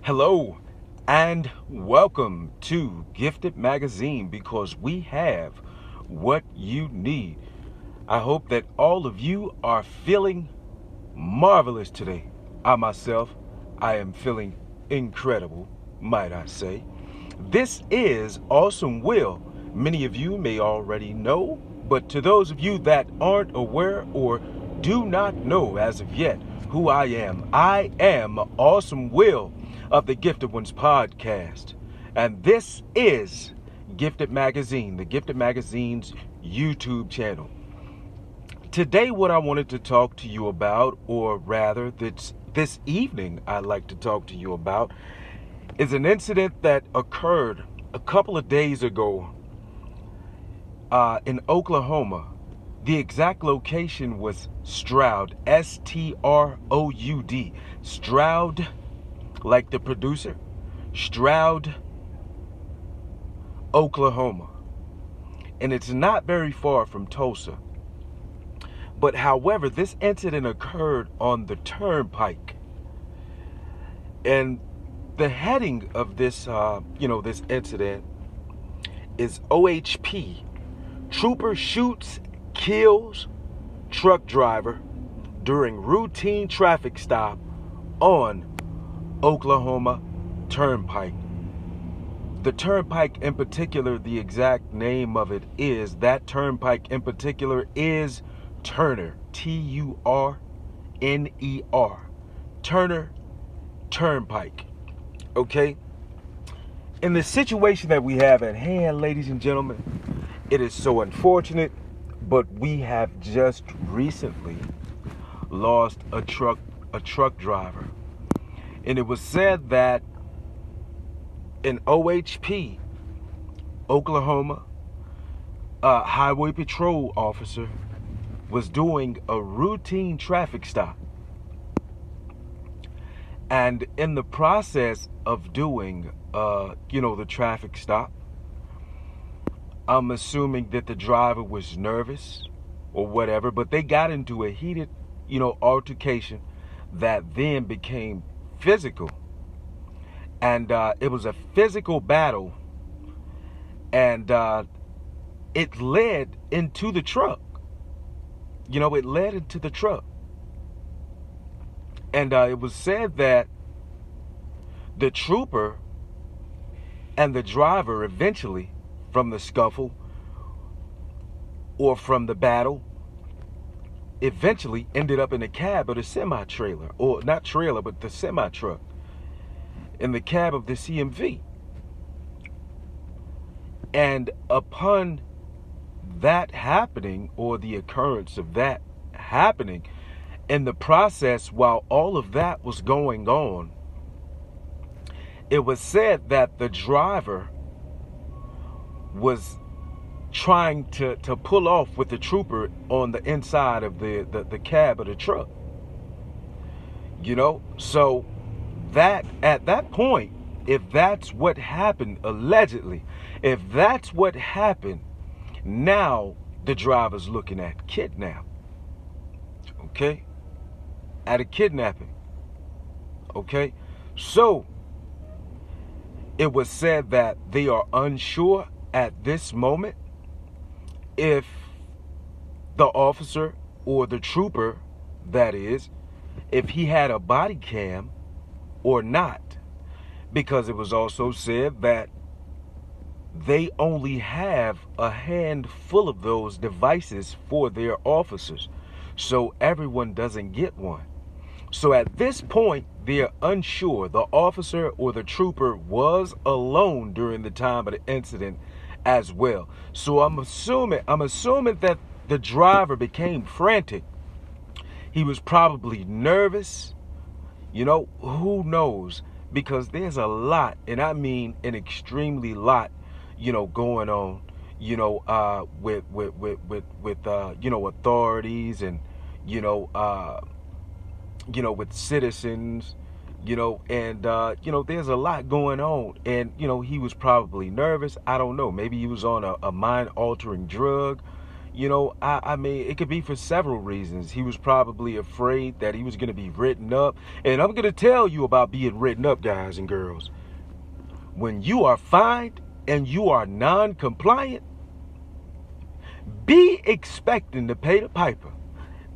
Hello and welcome to Gifted Magazine, because we have what you need. I hope that all of you are feeling marvelous today. I am feeling incredible, might I say. This is AwesomeWill. Many of you may already know, but to those of you that aren't aware or do not know as of yet who I am AwesomeWill of the Gifted Ones podcast. And this is Gifted Magazine, the Gifted Magazine's YouTube channel. Today, what I wanted to talk to you about, or rather this evening I'd like to talk to you about, is an incident that occurred a couple of days ago in Oklahoma. The exact location was Stroud, Stroud, Stroud, like the producer, Stroud, Oklahoma. And it's not very far from Tulsa. But however, this incident occurred on the Turnpike. And the heading of this, this incident is OHP. Trooper shoots, kills truck driver during routine traffic stop on Oklahoma Turnpike. The Turnpike in particular, the exact name of it is, that Turnpike in particular is Turner, Turner, Turner Turnpike. Okay? In the situation that we have at hand, ladies and gentlemen, it is so unfortunate, but we have just recently lost a truck driver. And it was said that an OHP, Oklahoma, highway patrol officer was doing a routine traffic stop. And in the process of doing, the traffic stop, I'm assuming that the driver was nervous or whatever, but they got into a heated, altercation that then became physical. And it was a physical battle, and it led into the truck. It led into the truck. And it was said that the trooper and the driver eventually, from the scuffle or from the battle, eventually ended up in the cab of the semi-trailer, or not trailer, but the semi-truck, in the cab of the CMV. And upon that happening, or the occurrence of that happening, in the process, while all of that was going on, it was said that the driver was trying to pull off with the trooper on the inside of the cab of the truck. So that at that point, if that's what happened, allegedly, if that's what happened, now the driver's looking at kidnap. Okay? At a kidnapping. Okay? So it was said that they are unsure at this moment if the officer or the trooper, that is, if he had a body cam or not, because it was also said that they only have a handful of those devices for their officers, so everyone doesn't get one. So at this point, they're unsure. The officer or the trooper was alone during the time of the incident as well. So I'm assuming that the driver became frantic. He was probably nervous. Who knows? Because there's a lot, and I mean an extremely lot, going on, with authorities and, with citizens, and there's a lot going on. And, he was probably nervous. I don't know. Maybe he was on a mind-altering drug, I mean, it could be for several reasons. He was probably afraid that he was going to be written up. And I'm going to tell you about being written up, guys and girls. When you are fined and you are non-compliant, be expecting to pay the piper.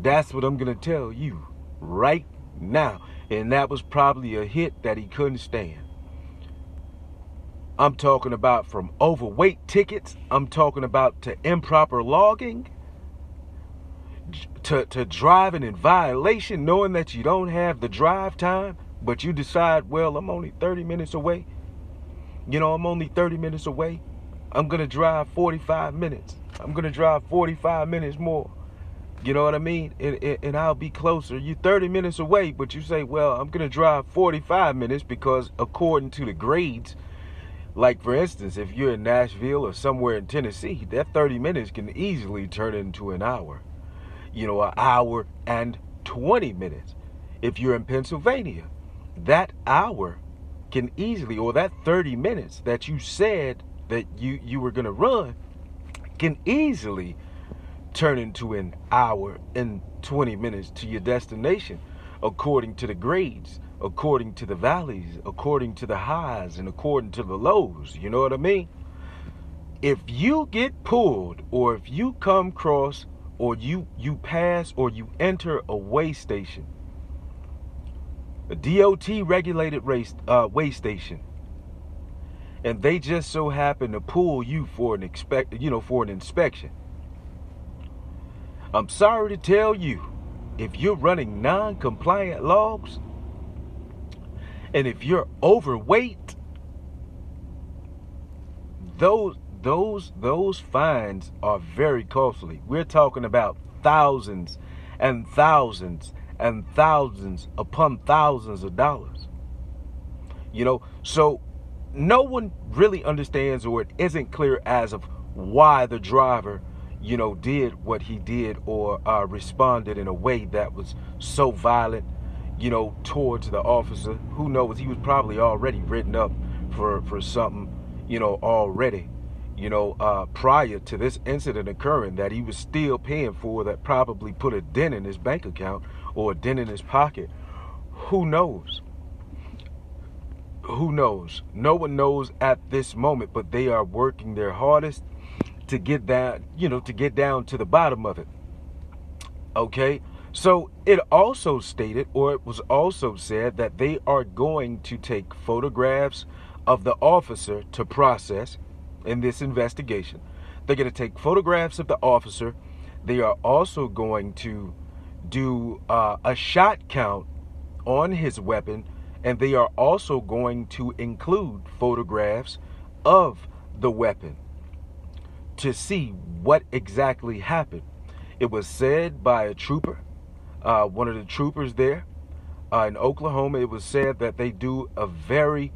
That's what I'm going to tell you right now. And that was probably a hit that he couldn't stand. I'm talking about from overweight tickets. I'm talking about to improper logging, to driving in violation, knowing that you don't have the drive time, but you decide, well, I'm only 30 minutes away. I'm only 30 minutes away. I'm going to drive 45 minutes. I'm going to drive 45 minutes more. You know what I mean? And I'll be closer. You're 30 minutes away, but you say, well, I'm going to drive 45 minutes because according to the grades, like, for instance, if you're in Nashville or somewhere in Tennessee, that 30 minutes can easily turn into an hour. An hour and 20 minutes. If you're in Pennsylvania, that hour can easily, or that 30 minutes that you said that you were going to run, can easily turn into an hour and 20 minutes to your destination, according to the grades, according to the valleys, according to the highs, and according to the lows. You know what I mean? If you get pulled, or if you come across, or you pass, or you enter a way station, a DOT regulated way station, and they just so happen to pull you for an inspection, I'm sorry to tell you, if you're running non-compliant logs, and if you're overweight, those fines are very costly. We're talking about thousands and thousands and thousands upon thousands of dollars. So no one really understands, or it isn't clear as of why the driver did what he did, or responded in a way that was so violent, towards the officer. Who knows? He was probably already written up for something, already, prior to this incident occurring, that he was still paying for, that probably put a dent in his bank account or a dent in his pocket. Who knows? Who knows? No one knows at this moment, but they are working their hardest to get that, to get down to the bottom of it. Okay? So it also stated, or it was also said, that they are going to take photographs of the officer to process in this investigation. They're going to take photographs of the officer. They are also going to do a shot count on his weapon, and they are also going to include photographs of the weapon to see what exactly happened. It was said by a trooper, one of the troopers there in Oklahoma. It was said that they do a very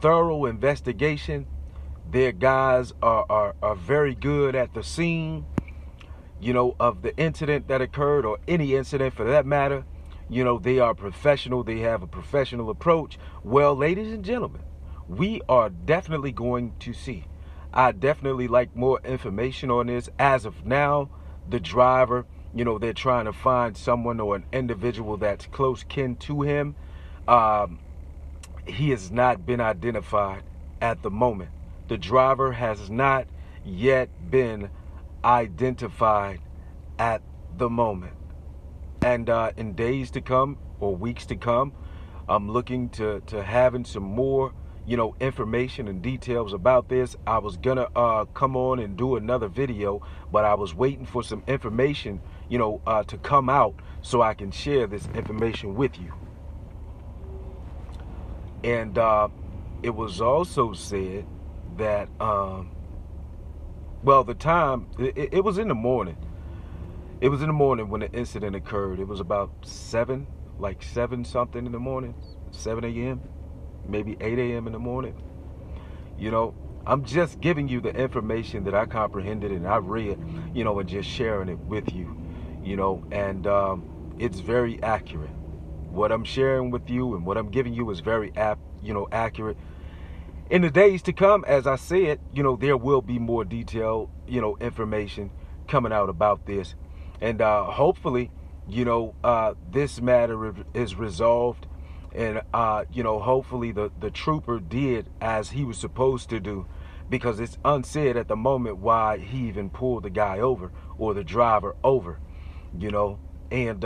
thorough investigation. Their guys are very good at the scene, of the incident that occurred, or any incident for that matter. They are professional. They have a professional approach. Well, ladies and gentlemen, we are definitely going to see. I definitely like more information on this. As of now, the driver, they're trying to find someone or an individual that's close kin to him. He has not been identified at the moment. The driver has not yet been identified at the moment. And in days to come, or weeks to come, I'm looking to having some more information and details about this. I was gonna come on and do another video, but I was waiting for some information to come out so I can share this information with you. And it was also said that the time, it was in the morning. It was in the morning when the incident occurred. It was about 7 something in the morning, 7 a.m., maybe 8 a.m. in the morning. I'm just giving you the information that I comprehended and I read, and just sharing it with you, and it's very accurate. What I'm sharing with you and what I'm giving you is very accurate. In the days to come, as I said, there will be more detailed, information coming out about this. And hopefully, this matter is resolved. And, hopefully the trooper did as he was supposed to do, because it's unsaid at the moment why he even pulled the guy over or the driver over, you know. And,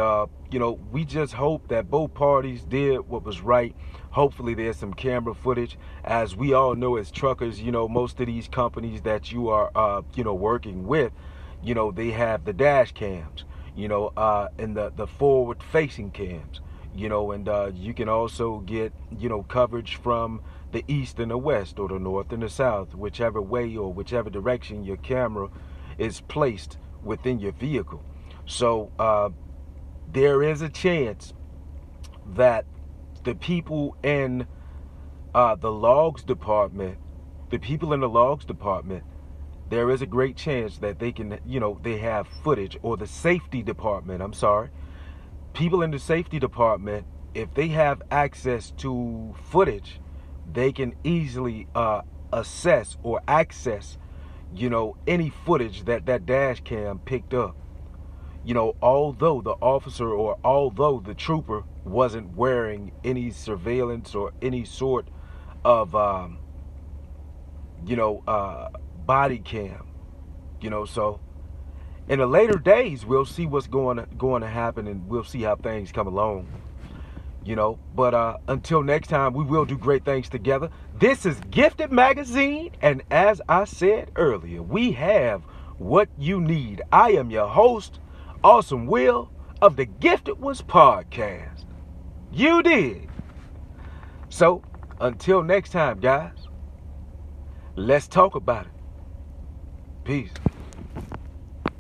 we just hope that both parties did what was right. Hopefully there's some camera footage. As we all know as truckers, most of these companies that you are, working with, they have the dash cams, and the forward facing cams, and you can also get, coverage from the east and the west, or the north and the south, whichever way or whichever direction your camera is placed within your vehicle. So, there is a chance that the people in the logs department, there is a great chance that they can, they have footage, or the safety department, I'm sorry, people in the safety department, if they have access to footage, they can easily assess or access, any footage that dash cam picked up. Although the officer, or although the trooper wasn't wearing any surveillance or any sort of, body cam, so in the later days, we'll see what's going to happen, and we'll see how things come along, But until next time, we will do great things together. This is Gifted Magazine, and as I said earlier, we have what you need. I am your host, AwesomeWill, of the Gifted Ones podcast. You did. So, until next time, guys, let's talk about it. Peace.